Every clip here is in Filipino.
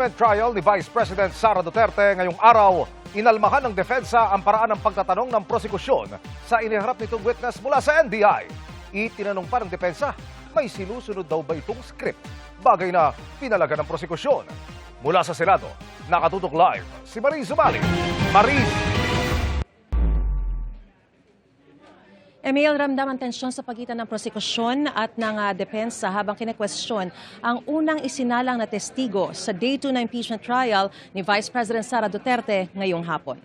impeachment trial ni Vice President Sara Duterte ngayong araw, inalmahan ng depensa ang paraan ng pagtatanong ng prosekusyon sa iniharap nitong witness mula sa NBI. Itinanong pa ng depensa, may sinusunod daw ba itong script? Bagay na pinalaga ng prosekusyon. Mula sa Senado, nakatutok live si Mariz Umali. Mariz! Emil, ramdam ang tensyon sa pagitan ng prosekusyon at ng depensa habang kinekwestiyon ang unang isinalang na testigo sa Day 2 na impeachment trial ni Vice President Sara Duterte ngayong hapon.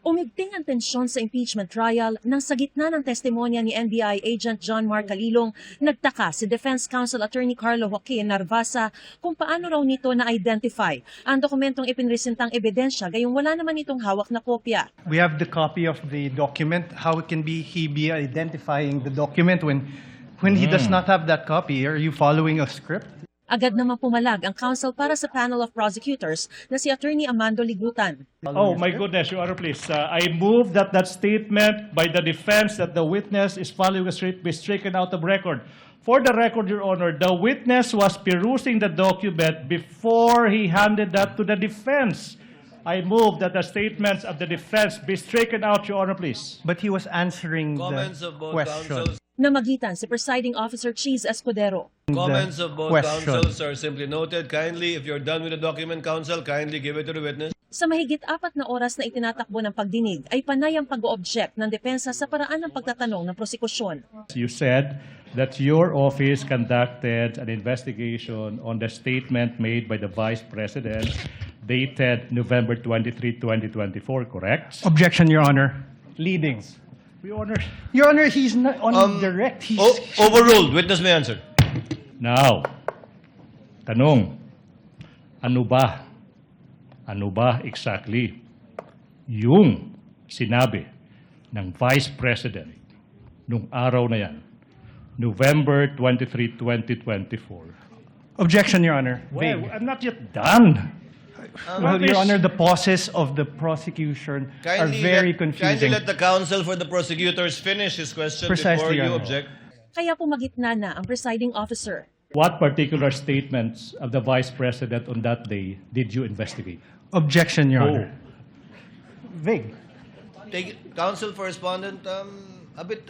Umigting ang tensyon sa impeachment trial nang sa gitna ng testimonya ni NBI Agent John Mark Calilong, nagtaka si Defense Counsel Attorney Carlo Joaquin Narvasa kung paano raw nito na-identify ang dokumentong ipinresentang ebidensya gayong wala naman itong hawak na kopya. We have the copy of the document. How can he be identifying the document when he does not have that copy? Are you following a script? Agad naman pumalag ang counsel para sa panel of prosecutors na si Attorney Amando Ligutan. Oh my goodness, Your Honor, please. I move that statement by the defense that the witness is following a script be stricken out of record. For the record, Your Honor, the witness was perusing the document before he handed that to the defense. I move that the statements of the defense be stricken out, Your Honor, please. But he was answering Comments the of both question. counsels. Namagitan si Presiding Officer Cheese Escudero. Comments of both question. counsels are simply noted. Kindly, if you're done with the document, counsel, kindly give it to the witness. Sa mahigit 4 na oras na itinatakbo ng pagdinig ay panay ang pag-o-object ng depensa sa paraan ng pagtatanong ng prosekusyon. You said that your office conducted an investigation on the statement made by the Vice President dated November 23, 2024, correct? Objection, Your Honor. Leadings. Your Honor. Your Honor, he's not on direct. He's Overruled. Witness may answer. Now, tanong, ano ba exactly yung sinabi ng Vice President nung araw na yan, November 23, 2024? Objection, Your Honor. Well, Vague. I'm not yet done. Well, Your Honor, the pauses of the prosecution are very Kindly confusing. let the counsel for the prosecutors finish his question Precisely, before you Your Honor. object. Kaya pumagitna na ang presiding officer. What particular statements of the Vice President on that day did you investigate? Objection, Your Oh. Honor. Vague. Counsel for respondent, a bit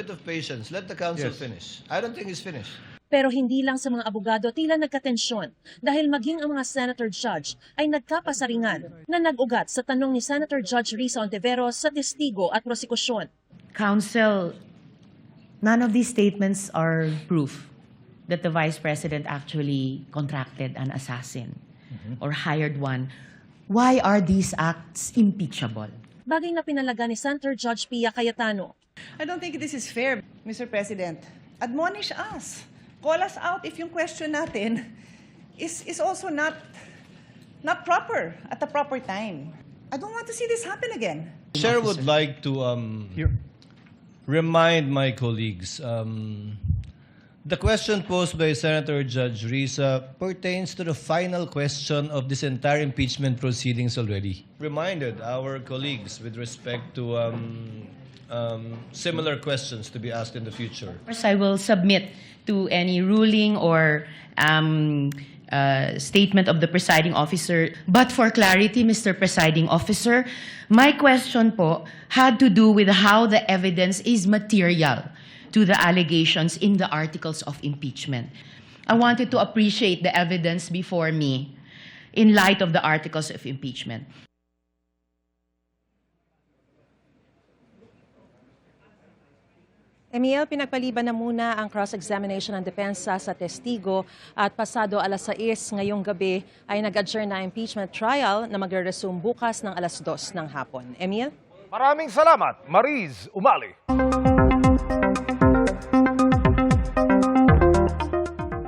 of patience. Let the counsel Yes. finish. I don't think he's finished. Pero hindi lang sa mga abogado tila nagkatensyon dahil maging ang mga senator judge ay nagkapasaringan na nag-ugat sa tanong ni Senator Judge Risa Ontiveros sa testigo at prosekusyon. Counsel, none of these statements are proof that the Vice President actually contracted an assassin or hired one. Why are these acts impeachable? Bagay na pinalaga ni Senator Judge Pia Cayetano. I don't think this is fair, Mr. President. Admonish us. Call us out if yung question natin is also not proper at the proper time. I don't want to see this happen again. Chair would like to remind my colleagues, the question posed by Senator Judge Risa pertains to the final question of this entire impeachment proceedings already. Reminded our colleagues with respect to similar questions to be asked in the future. Of course, I will submit to any ruling or statement of the presiding officer. But for clarity, Mr. Presiding Officer, my question po had to do with how the evidence is material to the allegations in the articles of impeachment. I wanted to appreciate the evidence before me in light of the articles of impeachment. Emil, pinagpaliban na muna ang cross-examination ng depensa sa testigo at pasado alas 6 ngayong gabi ay nag-adjourn na impeachment trial na magre-resume bukas ng alas 2 ng hapon. Emil? Maraming salamat, Mariz Umali.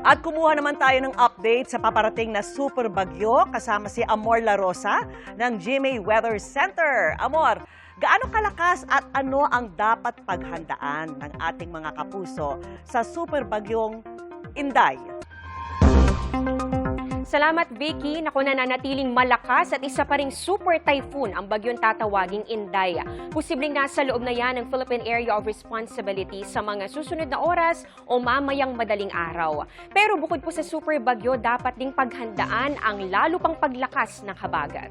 At kumuha naman tayo ng update sa paparating na super bagyo kasama si Amor La Rosa ng GMA Weather Center. Amor, gaano kalakas at ano ang dapat paghandaan ng ating mga kapuso sa super bagyong Inday? Salamat, Vicky. Naku, nananatiling malakas at isa pa ring super typhoon ang bagyong tatawaging Inday. Posibleng nasa loob na yan ng Philippine Area of Responsibility sa mga susunod na oras o mamayang madaling araw. Pero bukod po sa super bagyo, dapat ding paghandaan ang lalo pang paglakas ng habagat.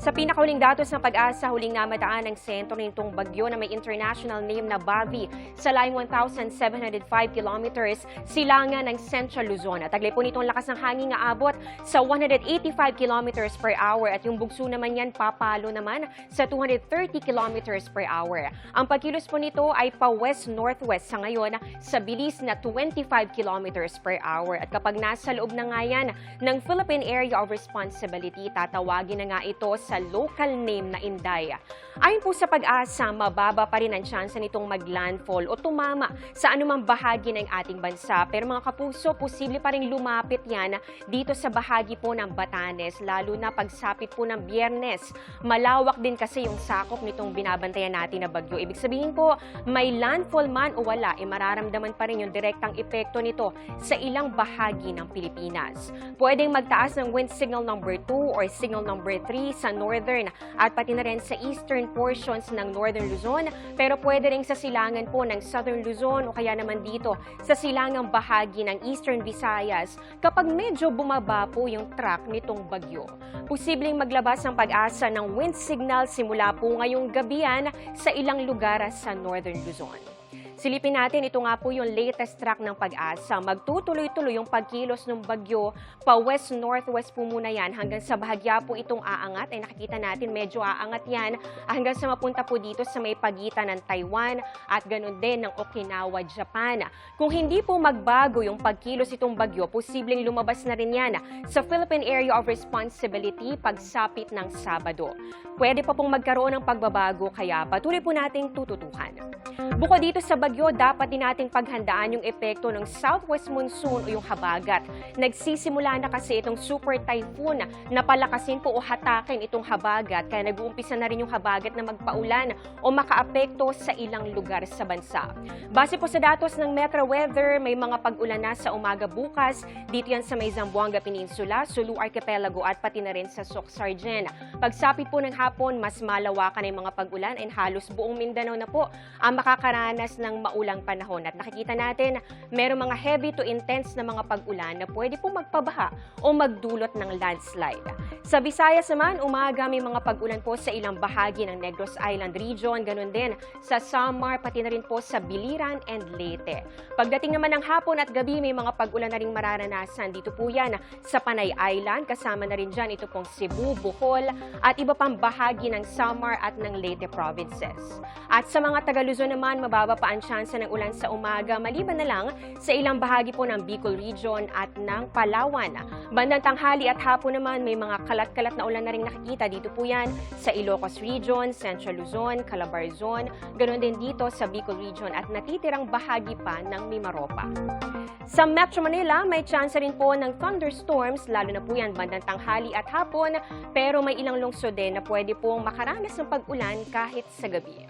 Sa pinakahuling datos ng Pag-asa, huling namataan ang sentro nitong bagyo na may international name na Bavi sa layong 1,705 kilometers silangan ng Central Luzon. At taglay po nitong lakas ng hangin nga abot sa 185 kilometers per hour at yung bugso naman yan papalo naman sa 230 kilometers per hour. Ang pagkilos po nito ay pa west-northwest sa ngayon sa bilis na 25 kilometers per hour. At kapag nasa loob na nga yan ng Philippine Area of Responsibility, tatawagin na nga ito sa local name na Inday. Ayon po sa Pag-asa, mababa pa rin ang tsansa nitong maglandfall o tumama sa anumang bahagi ng ating bansa. Pero mga kapuso, posible pa rin lumapit yan dito sa bahagi po ng Batanes, lalo na pagsapit po ng Biyernes. Malawak din kasi yung sakop nitong binabantayan natin na bagyo. Ibig sabihin po, may landfall man o wala, mararamdaman pa rin yung direktang epekto nito sa ilang bahagi ng Pilipinas. Pwedeng magtaas ng wind signal number 2 or signal number 3 sa northern at pati na rin sa eastern portions ng northern Luzon, pero pwede rin sa silangan po ng southern Luzon o kaya naman dito sa silangang bahagi ng eastern Visayas kapag medyo bumaba po yung track nitong bagyo. Posibleng maglabas ang Pag-asa ng wind signal simula po ngayong gabihan sa ilang lugar sa northern Luzon. Silipin natin, ito nga po yung latest track ng Pag-asa. Magtutuloy-tuloy yung pagkilos ng bagyo, pa west-northwest po muna yan. Hanggang sa bahagya po itong aangat, ay nakikita natin medyo aangat yan. Hanggang sa mapunta po dito sa may pagitan ng Taiwan at ganun din ng Okinawa, Japan. Kung hindi po magbago yung pagkilos itong bagyo, posibleng lumabas na rin yan sa Philippine Area of Responsibility pagsapit ng Sabado. Pwede pa pong magkaroon ng pagbabago, kaya patuloy po nating tututukan. Bukod dito sa bagyo, dapat din nating paghandaan yung epekto ng southwest monsoon o yung habagat. Nagsisimula na kasi itong super typhoon na palakasin po o hatakin itong habagat, kaya nag-uumpisa na rin yung habagat na magpaulan o makaapekto sa ilang lugar sa bansa. Base po sa datos ng Metro Weather, may mga pag-ulan na sa umaga bukas. Dito yan sa may Zamboanga Peninsula, Sulu Archipelago at pati na rin sa Soc-Sargen. Pagsapit po ng hapon, mas malawakan ang mga pag-ulan and halos buong Mindanao na po ang makakaranas ng maulang panahon. At nakikita natin, merong mga heavy to intense na mga pag-ulan na pwede pong magpabaha o magdulot ng landslide. Sa Visayas naman, umaga may mga pag-ulan po sa ilang bahagi ng Negros Island Region, ganun din sa Samar, pati na rin po sa Biliran and Leyte. Pagdating naman ng hapon at gabi, may mga pag-ulan na rin mararanasan. Dito po yan sa Panay Island, kasama na rin dyan ito pong Cebu, Bohol, at iba pang bahagi ng Samar at ng Leyte provinces. At sa mga taga-Luzon naman, mababa pa ang tsansa ng ulan sa umaga, maliban na lang sa ilang bahagi po ng Bicol Region at ng Palawan. Bandang tanghali at hapon naman, may mga kalat-kalat na ulan na rin nakikita. Dito po yan sa Ilocos Region, Central Luzon, Calabarzon, ganoon din dito sa Bicol Region at natitirang bahagi pa ng Mimaropa. Sa Metro Manila, may tsansa rin po ng thunderstorms, lalo na po yan bandang tanghali at hapon, pero may ilang lungsod din na pwede pong makaranas ng pag-ulan kahit sa gabi.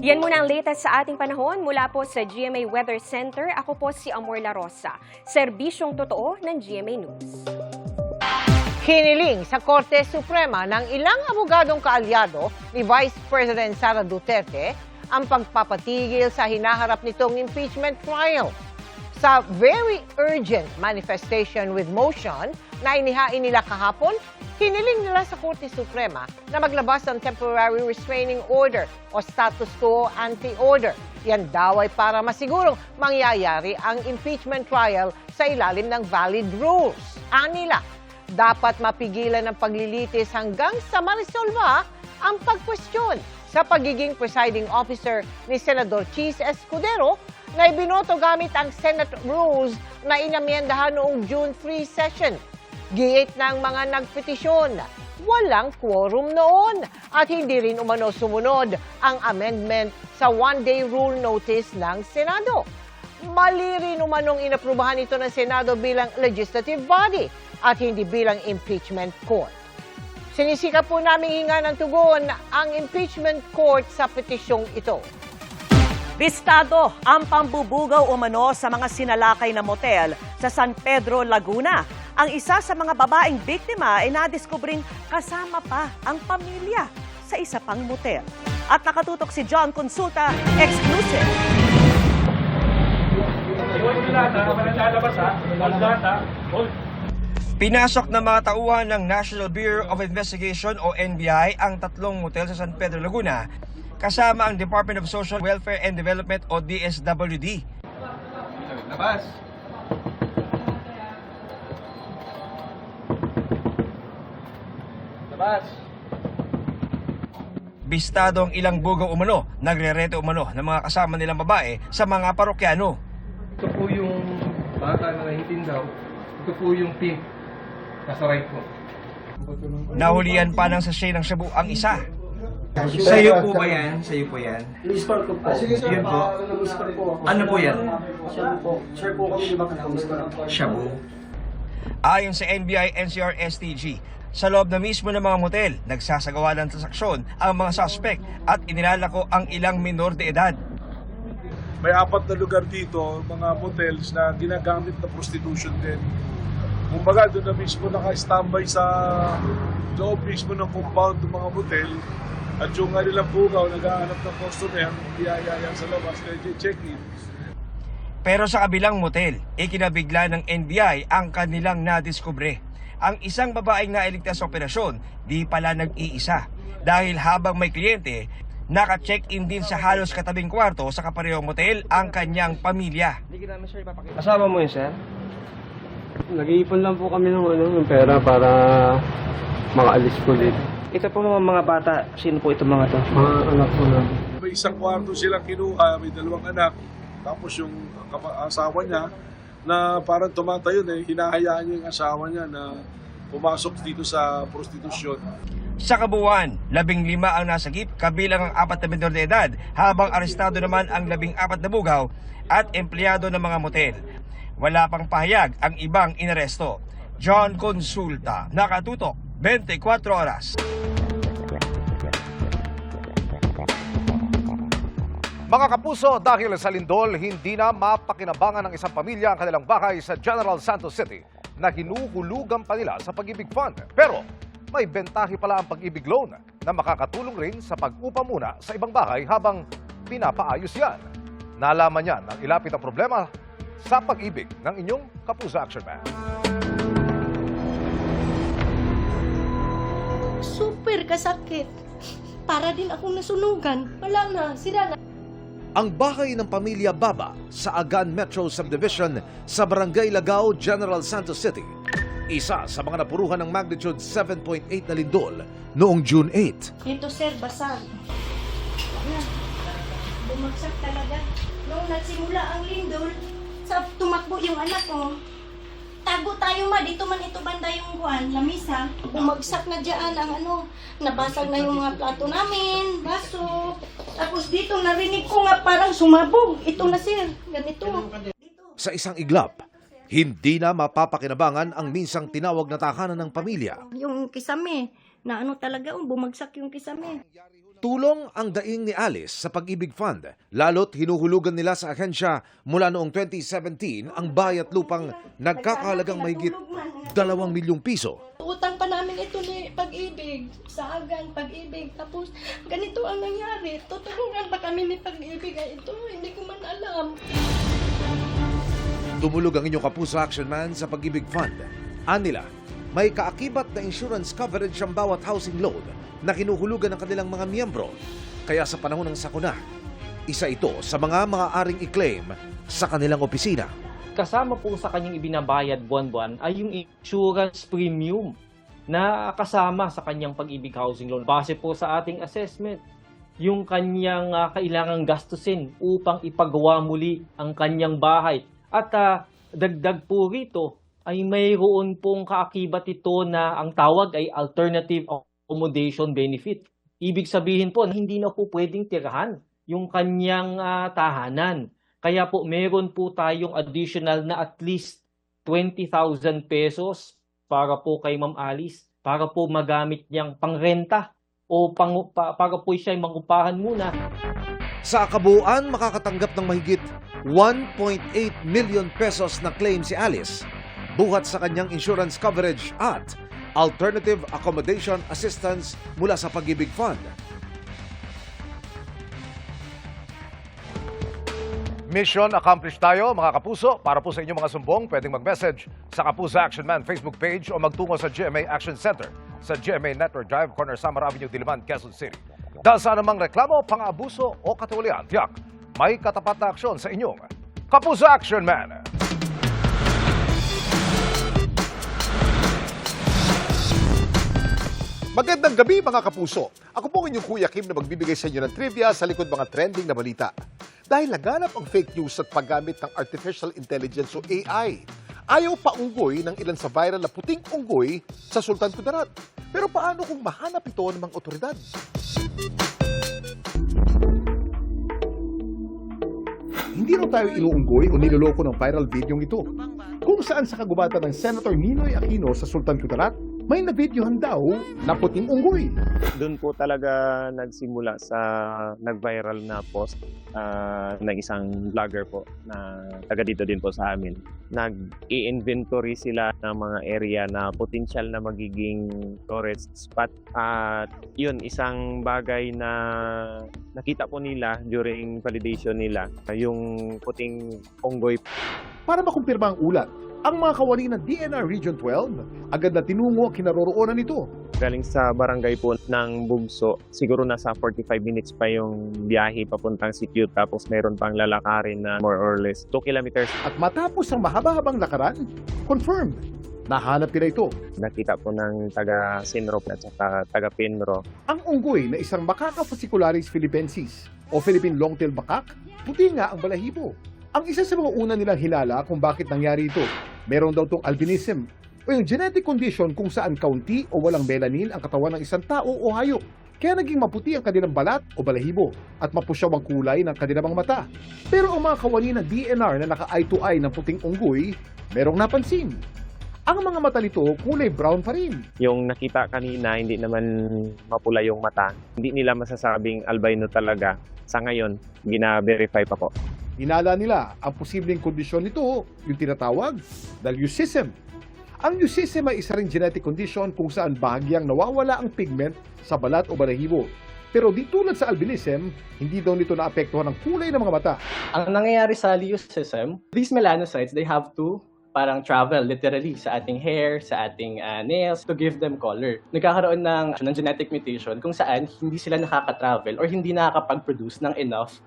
Yan muna ang latest sa ating panahon mula po sa GMA Weather Center. Ako po si Amor La Rosa, serbisyong totoo ng GMA News. Hiniling sa Korte Suprema ng ilang abogadong kaalyado ni Vice President Sara Duterte ang pagpapatigil sa hinaharap nitong impeachment trial. Sa very urgent manifestation with motion na inihain nila kahapon, hiniling nila sa Korte Suprema na maglabas ng temporary restraining order o status quo ante order. Yan daw ay para masigurong mangyayari ang impeachment trial sa ilalim ng valid rules. Anila, dapat mapigilan ang paglilitis hanggang sa marisolba ang pagkwestiyon sa pagiging presiding officer ni Senador Chis Escudero na ibinoto gamit ang Senate rules na inamyendahan noong June 3 session. Giit ng mga nagpetisyon, walang quorum noon at hindi rin umano sumunod ang amendment sa one-day rule notice ng Senado. Mali rin umanong inaprubahan ito ng Senado bilang legislative body at hindi bilang impeachment court. Sinisikap po namin hinga ng tugon ang impeachment court sa petisyong ito. Bistado ang pambubugaw umano sa mga sinalakay na motel sa San Pedro, Laguna. Ang isa sa mga babaeng biktima ay nadiskubring kasama pa ang pamilya sa isa pang motel. At nakatutok si John Consulta, exclusive. Pinasok ng mga tauhan ng National Bureau of Investigation o NBI ang 3 motel sa San Pedro, Laguna kasama ang Department of Social Welfare and Development o DSWD. Labas! Labas! Bistado ang ilang bugaw umano, nagre-reto umano ng mga kasama nilang babae sa mga parokyano. Ito po yung bata na nahitin daw. Ito po yung pink. Nasa right po. Nahulihan pa ng sachet ng shabu ang isa. Sa'yo po ba yan? Sa'yo po yan? Miss-call ko po. Yun po. Miss-call po ako. Ano po yan? Shabu po. Sure po kami di ba ka na-miss-call ako. Shabu. Ayon sa NBI NCR STG, sa loob na mismo ng mga motel, nagsasagawa ng transaksyon ang mga suspect at inilalako ang ilang minor de edad. May 4 na lugar dito, mga motels na ginagamit na prostitution din. Kumbaga doon na mismo naka-standby sa loob mismo ng compound ng mga motel at yung nilang bugaw, nag-aanap ng customer, biyayaya sa labas, check-in. Pero sa kabilang motel, ikinabigla ng NBI ang kanilang nadiskubre. Ang isang babaeng nailigtas sa operasyon, di pala nag-iisa. Dahil habang may kliyente, naka-check-in din sa halos katabing kwarto sa kaparehong motel ang kanyang pamilya. Kasama mo yun, sir? Nag-iipon lang po kami ng pera para makaalis po dito. Ito po mga bata, sino po itong mga to? Mga anak po namin. May isang kwarto silang kinuha, may 2 anak, tapos yung asawa niya, na parang tumatayo na hinahayaan niya yung asawa niya na pumasok dito sa prostitusyon. Sa kabuuan, 15 ang nasagip kabilang ang 4 na menor de edad habang arestado naman ang 14 na bugaw at empleyado ng mga motel. Wala pang pahayag ang ibang inaresto. John Consulta, nakatutok, 24 oras. Mga kapuso, dahil sa lindol, hindi na mapakinabangan ng isang pamilya ang kanilang bahay sa General Santos City na hinuhulugan pa nila sa Pag-ibig Fund. Pero may bentahe pala ang Pag-ibig Loan na makakatulong rin sa pag-upa muna sa ibang bahay habang pinapaayos yan. Nalaman yan ang ilapit ang problema sa pag-ibig ng inyong Kapuso Action Man. Super kasakit. Para din akong nasunugan. Wala na, sira na. Ang bahay ng pamilya Baba sa Agan Metro Subdivision sa Barangay Lagao, General Santos City. Isa sa mga napuruhan ng magnitude 7.8 na lindol noong June 8. Ito sir, basag. Bumagsak talaga. Noong nagsimula ang lindol, sa tumakbo yung anak ko. Tago tayo ma, dito man ito banda yung buwan, lamisa. Bumagsak na dyan ang nabasag na yung mga plato namin, baso. Tapos dito narinig ko nga parang sumabog. Ito na sir, ganito. Sa isang iglap, hindi na mapapakinabangan ang minsang tinawag na tahanan ng pamilya. Yung kisame, na talaga, bumagsak yung kisame. Tulong ang daing ni Alice sa Pag-ibig Fund, lalo't hinuhulugan nila sa ahensya mula noong 2017 ang bayat lupang nagkakahalagang mahigit 2 milyong piso. Utang pa namin ito ni Pag-ibig, sa Agan, Pag-ibig. Tapos ganito ang nangyari. Tutulungan ba kami ni Pag-ibig? Ito, hindi ko man alam. Tumulog ang inyong Kapuso Action Man sa Pag-ibig Fund. Anila, may kaakibat na insurance coverage ang bawat housing loan na kinuhulugan ng kanilang mga miyembro. Kaya sa panahon ng sakuna, isa ito sa mga maaaring i-claim sa kanilang opisina. Kasama po sa kanyang ibinabayad buwan-buwan ay yung insurance premium na kasama sa kanyang Pag-ibig Housing Loan. Base po sa ating assessment, yung kanyang kailangang gastusin upang ipagawa muli ang kanyang bahay. At dagdag po rito ay mayroon pong kaakibat ito na ang tawag ay alternative accommodation benefit. Ibig sabihin po na hindi na po pwedeng tirahan yung kanyang tahanan. Kaya po meron po tayong additional na at least 20,000 pesos para po kay Ma'am Alice, para po magamit niyang pangrenta o para po siya mangupahan muna. Sa kabuuan, makakatanggap ng mahigit 1.8 million pesos na claim si Alice buhat sa kanyang insurance coverage at alternative accommodation assistance mula sa Pag-ibig Fund. Mission accomplished tayo, mga kapuso. Para po sa inyong mga sumbong, pwedeng mag-message sa Kapuso Action Man Facebook page o magtungo sa GMA Action Center sa GMA Network Drive, corner Samar Avenue, Diliman, Quezon City. Dahil sa anumang reklamo, pang-abuso o katiwalian, tiyak, may katapat na aksyon sa inyong Kapuso Action Man. Magandang gabi mga kapuso. Ako po ang inyong Kuya Kim na magbibigay sa inyo ng trivia sa likod mga trending na balita. Dahil naganap ang fake news at paggamit ng artificial intelligence o AI, ayaw pa unggoy ng ilan sa viral na puting unggoy sa Sultan Kudarat. Pero paano kung mahanap ito ng mga otoridad? Hindi raw tayo inuunggoy o niloloko ng viral video ito. Kung saan sa kagubatan ng Senator Ninoy Aquino sa Sultan Kudarat, may na-videohan daw na puting unggoy. Doon po talaga nagsimula sa nag-viral na post ng isang vlogger po na taga dito din po sa amin. Nag-i-inventory sila ng mga area na potential na magiging tourist spot. At yun, isang bagay na nakita po nila during validation nila, yung puting unggoy. Para makumpirma ang ulat, ang mga kawani ng DNR Region 12 agad na tinungo ang kinaroroonan nito. Galing sa barangay po ng Bugso, siguro nasa 45 minutes pa yung biyahe papuntang sitio, tapos meron pang lalakarin na more or less 2 kilometers. At matapos ang mahaba-habang lakaran, confirmed, nahanap nila ito. Nakita po ng taga Sinro at saka taga Pinro. Ang unggoy na isang Macaca fascicularis philippensis o Philippine Longtail Macaque, puti nga ang balahibo. Ang isa sa mga una nilang hinala kung bakit nangyari ito, meron daw itong albinism o yung genetic condition kung saan kaunti o walang melanin ang katawan ng isang tao o hayop. Kaya naging maputi ang kanilang balat o balahibo at mapusyaw ang kulay ng kanilang mga mata. Pero ang mga kawani ng DNR na naka-eye to eye ng puting unggoy, merong napansin. Ang mga mata nito kulay brown pa rin. Yung nakita kanina, hindi naman mapula yung mata. Hindi nila masasabing albino talaga. Sa ngayon, gina-verify pa po. Hinala nila ang posibleng kondisyon nito, yung tinatawag na leucism. Ang leucism ay isa ring genetic condition kung saan bahagyang nawawala ang pigment sa balat o balahibo. Pero di tulad sa albinism, hindi daw nito naapektuhan ang kulay ng mga mata. Ang nangyayari sa leucism, these melanocytes, they have to parang travel literally sa ating hair, sa ating nails to give them color. Nagkakaroon ng genetic mutation kung saan hindi sila nakaka-travel or hindi nakakapag-produce ng enough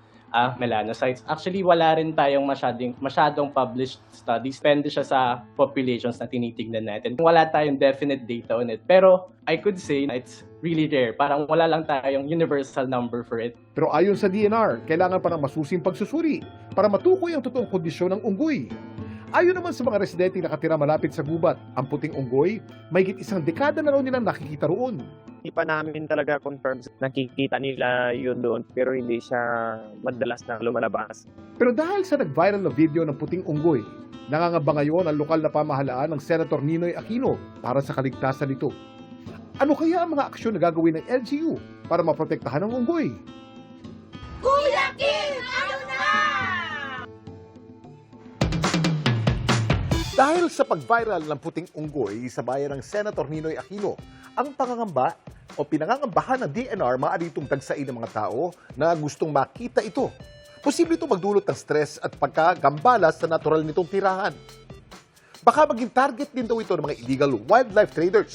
melanocytes. Actually, wala rin tayong masyadong published studies. Depende siya sa populations na tinitignan natin. Wala tayong definite data on it. Pero I could say it's really rare. Parang wala lang tayong universal number for it. Pero ayon sa DNR, kailangan pa ng masusing pagsusuri para matukoy ang totoong kondisyon ng unggoy. Ayon naman sa mga residente nakatira malapit sa gubat, ang puting unggoy, mahigit 1 dekada na raw nilang nakikita roon. Hindi pa namin talaga confirm. Nakikita nila yun doon, pero hindi siya madalas na lumalabas. Pero dahil sa nag-viral na video ng puting unggoy, nangangamba ngayon ang lokal na pamahalaan ng Senator Ninoy Aquino para sa kaligtasan nito. Ano kaya ang mga aksyon na gagawin ng LGU para maprotektahan ang unggoy? Kuya Kim, ano na? Dahil sa pag-viral ng puting unggoy sa bayan ng Senator Ninoy Aquino, ang pangangamba o pinangangambahan ng DNR maaritong tagsain ng mga tao na gustong makita ito. Posible ito magdulot ng stress at pagkagambala sa natural nitong tirahan. Baka maging target din daw ito ng mga illegal wildlife traders.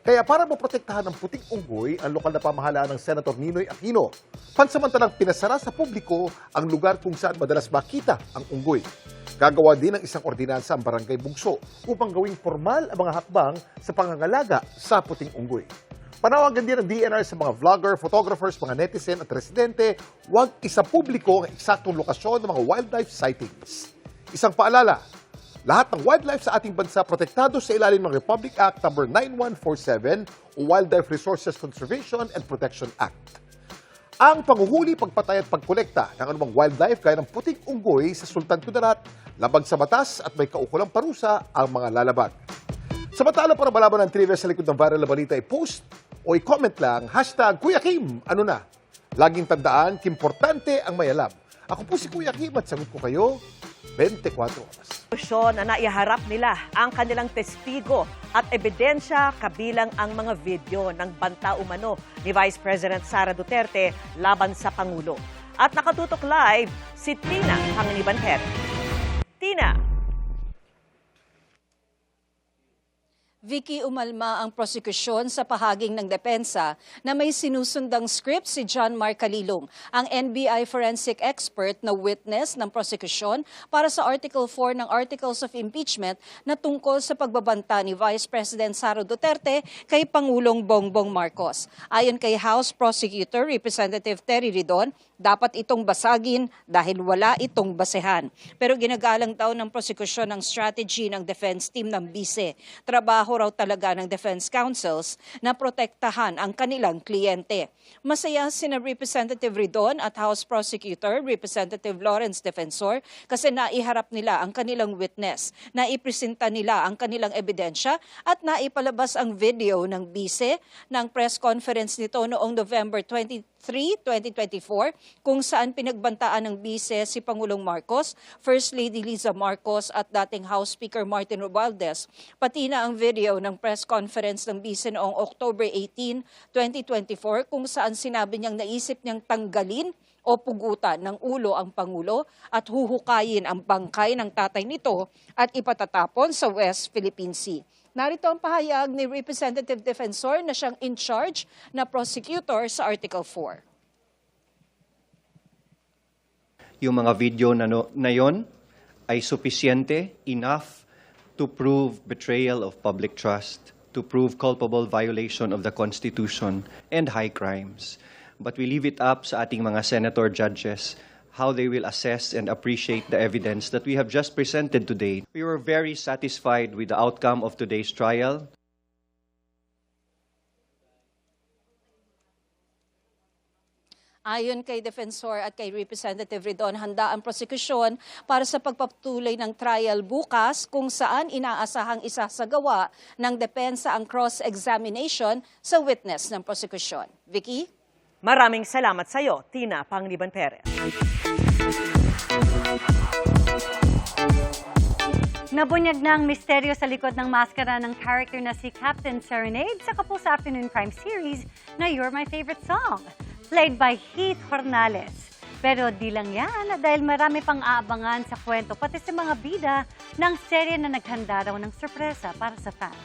Kaya para maprotektahan ng puting unggoy, ang lokal na pamahalaan ng Senator Ninoy Aquino, pansamantalang pinasara sa publiko ang lugar kung saan madalas makita ang unggoy. Gagawa din ng isang ordinansa ang Barangay Bugso upang gawing formal ang mga hakbang sa pangangalaga sa puting unggoy. Panawagan din ng DNR sa mga vlogger, photographers, mga netizen at residente, huwag isapubliko ang eksaktong lokasyon ng mga wildlife sightings. Isang paalala, lahat ng wildlife sa ating bansa protektado sa ilalim ng Republic Act No. 9147 o Wildlife Resources Conservation and Protection Act. Ang panguhuli, pagpatay at pagkolekta ng anumang wildlife gaya ng puting unggoy sa Sultan Kudarat, labag sa batas at may kaukulang parusa ang mga lalabag. Samantala para malaman ng trivia sa likod ng viral na balita, i-post o i-comment lang #Kuya Kim, ano na? Laging tandaan, importante ang may alam. Ako po si Kuya Kim at sagot ko kayo 24 oras. Na naiharap nila ang kanilang testigo at ebidensya kabilang ang mga video ng banta umano ni Vice President Sara Duterte laban sa Pangulo. At nakatutok live si Tina Panganiban Perez. Tina. Vicky, umalma ang prosekusyon sa pahaging ng depensa na may sinusundang script si John Mark Calilong, ang NBI forensic expert na witness ng prosekusyon para sa Article 4 ng Articles of Impeachment na tungkol sa pagbabanta ni Vice President Sara Duterte kay Pangulong Bongbong Marcos. Ayon kay House Prosecutor Representative Terry Ridon, dapat itong basagin dahil wala itong basehan. Pero ginagalang daw ng prosekusyon ang strategy ng defense team ng BISE. Trabaho raw talaga ng defense counsels na protektahan ang kanilang kliyente. Masaya sina Representative Ridon at House Prosecutor Representative Lawrence Defensor kasi naiharap nila ang kanilang witness, naipresenta nila ang kanilang ebidensya at naipalabas ang video ng BISE ng press conference nito noong November 23, 2024, kung saan pinagbantaan ng BISE si Pangulong Marcos, First Lady Liza Marcos at dating House Speaker Martin Romualdez, pati na ang video ng press conference ng BISE noong October 18, 2024, kung saan sinabi niyang naisip niyang tanggalin o pugutan ng ulo ang Pangulo at huhukayin ang bangkay ng tatay nito at ipatatapon sa West Philippine Sea. Narito ang pahayag ni Representative Defensor na siyang in charge na prosecutor sa Article 4. Yung mga video na yon ay sufisyente, enough to prove betrayal of public trust, to prove culpable violation of the Constitution and high crimes. But we leave it up sa ating mga senator judges how they will assess and appreciate the evidence that we have just presented today. We were very satisfied with the outcome of today's trial. Ayon kay Defensor at kay Representative Ridon, handa ang prosekusyon para sa pagpapatuloy ng trial bukas kung saan inaasahang isasagawa ng depensa ang cross-examination sa witness ng prosekusyon. Vicky? Maraming salamat sa iyo, Tina Panganiban Perez. Nabunyag na ang misteryo sa likod ng maskara ng character na si Captain Serenade sa Kapuso Afternoon Crime Series na You're My Favorite Song, played by Heath Hornales. Pero di lang yan dahil marami pang aabangan sa kwento pati sa mga bida ng serye na naghanda raw ng sorpresa para sa fans.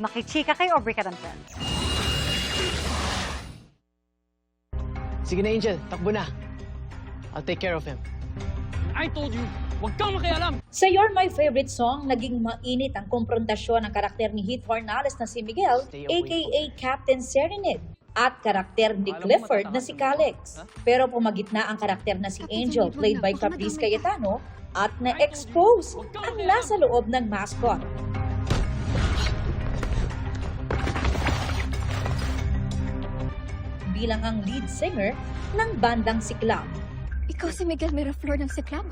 Makichika kay Aubrey Carantel. Sige na, Angel. Takbo na. I'll take care of him. I told you, huwag kang makialam! Sa You're My Favorite Song, naging mainit ang konfrontasyon ng karakter ni Heath Hornales na si Miguel, aka Captain Serenade, at karakter ni Clifford na si Calix. Pero pumagitna ang karakter na si Angel, played by Caprice Cayetano, at na-expose ang nasa loob ng mascot. Bilang ang lead singer ng bandang Siklab. Ikaw si Miguel Miraflor ng Siklab?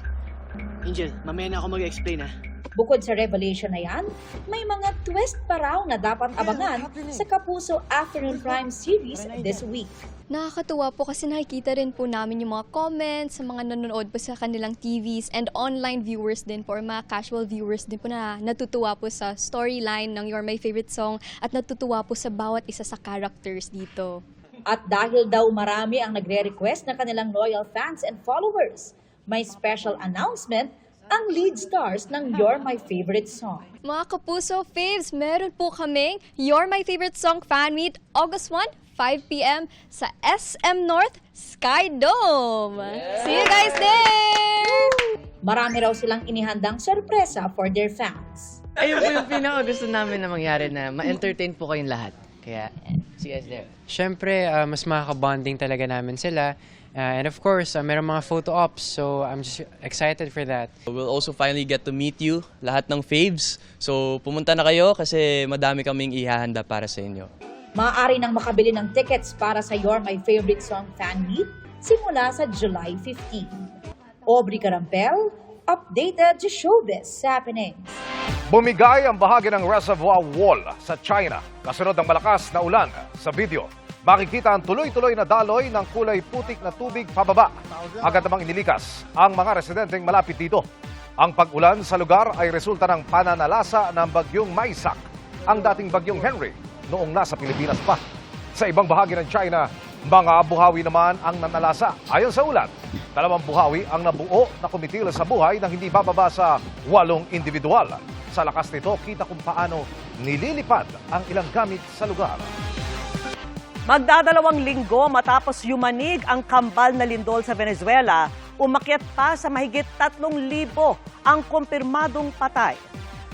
Angel, mamaya na ako mag-explain ha. Bukod sa revelation na yan, may mga twist pa raw na dapat abangan sa Kapuso Afternoon Crime Series this week. Nakakatuwa po kasi nakikita rin po namin yung mga comments sa mga nanonood po sa kanilang TVs and online viewers din po or mga casual viewers din po na natutuwa po sa storyline ng You're My Favorite Song at natutuwa po sa bawat isa sa characters dito. At dahil daw marami ang nagre-request na kanilang loyal fans and followers, may special announcement ang lead stars ng You're My Favorite Song. Mga Kapuso Faves, meron po kaming You're My Favorite Song Fan Meet August 1, 5 p.m. sa SM North Sky Dome. Yeah. See you guys there! Marami raw silang inihandang sorpresa for their fans. Ayun po yung pinaka gusto namin na mangyari na ma-entertain po kayong lahat. Kaya, see you guys there. Siyempre, mas makaka-bonding talaga namin sila. And of course, meron mga photo ops, so I'm just excited for that. We'll also finally get to meet you, lahat ng faves. So pumunta na kayo kasi madami kaming ihahanda para sa inyo. Maaari nang makabili ng tickets para sa You're My Favorite Song Fan Meet simula sa July 15. Aubrey Carampel, updated to Showbiz Happenings. Bumigay ang bahagi ng reservoir wall sa China kasunod ng malakas na ulan. Sa video, makikita ang tuloy-tuloy na daloy ng kulay putik na tubig pababa. Agad namang inilikas ang mga residenteng malapit dito. Ang pag-ulan sa lugar ay resulta ng pananalasa ng bagyong Maisak, ang dating bagyong Henry, noong nasa Pilipinas pa. Sa ibang bahagi ng China, mga buhawi naman ang nanalasa. Ayon sa ulat, 2 buhawi ang nabuo na kumitil sa buhay nang hindi bababa sa 8 individual. Sa lakas nito, kita kung paano nililipad ang ilang gamit sa lugar. Magdadalawang linggo matapos yumanig ang kambal na lindol sa Venezuela, umakyat pa sa mahigit 3,000 ang kumpirmadong patay.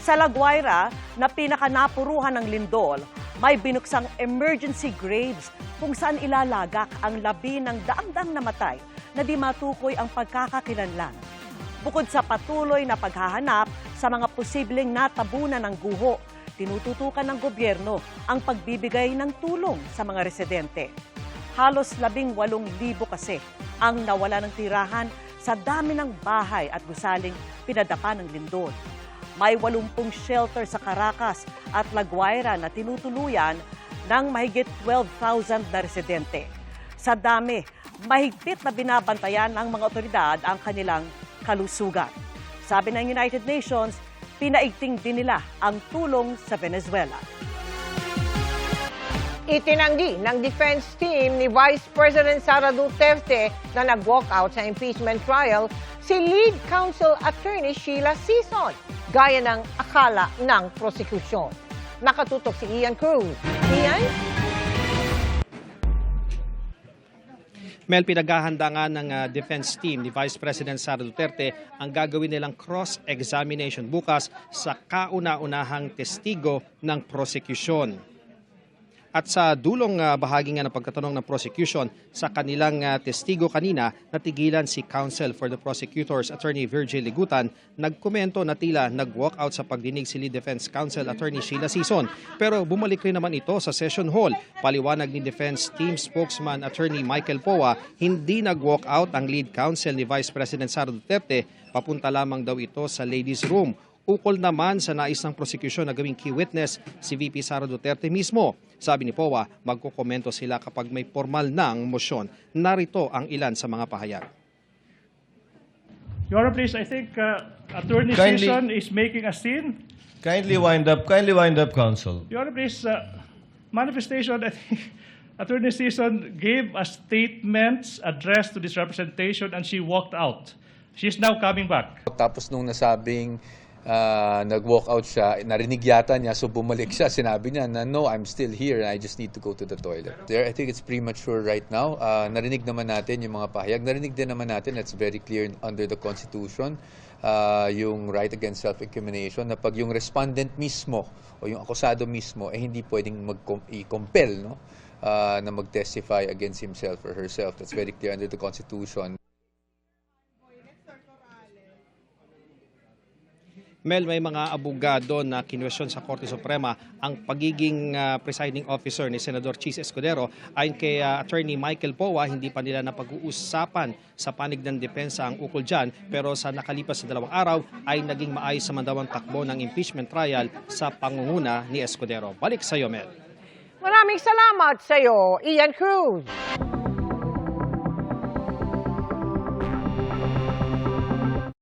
Sa La Guaira, na pinakanapuruhan ng lindol, may binuksang emergency graves kung saan ilalagak ang labi ng daang-daang namatay na di matukoy ang pagkakakilanlan. Bukod sa patuloy na paghahanap sa mga posibleng natabunan ng guho, tinututukan ng gobyerno ang pagbibigay ng tulong sa mga residente. Halos 18,000 kasi ang nawala ng tirahan sa dami ng bahay at gusaling pinadapa ng lindol. May 80 shelter sa Caracas at La Guaira na tinutuluyan ng mahigit 12,000 na residente. Sa dami, mahigpit na binabantayan ng mga otoridad ang kanilang kalusugan. Sabi ng United Nations, pinaigting din nila ang tulong sa Venezuela. Itinanggi ng defense team ni Vice President Sara Duterte na nag-walkout sa impeachment trial si lead counsel attorney Sheila Sison, gaya ng akala ng prosekusyon. Nakatutok si Ian Cruz. Ian? Mel, pinaghahanda nga ng defense team ni Vice President Sara Duterte ang gagawin nilang cross-examination bukas sa kauna-unahang testigo ng prosecution. At sa dulong bahagi nga ng pagtatanong ng prosecution sa kanilang testigo kanina, natigilan si Counsel for the Prosecutors Attorney Virgil Ligutan. Nagkomento na tila nag-walkout sa pagdinig si Lead Defense Counsel Attorney Sheila Sison. Pero bumalik rin naman ito sa session hall. Paliwanag ni Defense Team Spokesman Attorney Michael Poa, hindi nag-walkout ang lead counsel ni Vice President Sara Duterte. Papunta lamang daw ito sa ladies' room. Ukol naman sa nais ng prosecution na gawing key witness si VP Sara Duterte mismo. Sabi ni Poa, magkukomento sila kapag may formal ng motion. Narito ang ilan sa mga pahayag. Your Honor, please, I think Attorney Kindly- Sison is making a scene. Kindly wind up, counsel. Your Honor, please, manifestation, I think Attorney Sison gave a statement addressed to this representation and she walked out. She's now coming back. Tapos nung nasabing nag-walk out siya, narinig yata niya, so bumalik siya. Sinabi niya na, no, I'm still here and I just need to go to the toilet. There, I think it's premature right now. Narinig naman natin yung mga pahayag. Narinig din naman natin, it's very clear under the Constitution, yung right against self-incrimination, na pag yung respondent mismo o yung akusado mismo, hindi pwedeng i-compel, no? Na mag-testify against himself or herself. That's very clear under the Constitution. Mel, may mga abogado na kinwestiyon sa Korte Suprema ang pagiging presiding officer ni Senador Chis Escudero. Ayon kay Attorney Michael Poa, hindi pa nila napag-uusapan sa panig ng depensa ang ukol dyan, pero sa nakalipas na 2 araw ay naging maayos sa mandawang takbo ng impeachment trial sa pangunguna ni Escudero. Balik sa iyo, Mel. Maraming salamat sa iyo, Ian Cruz.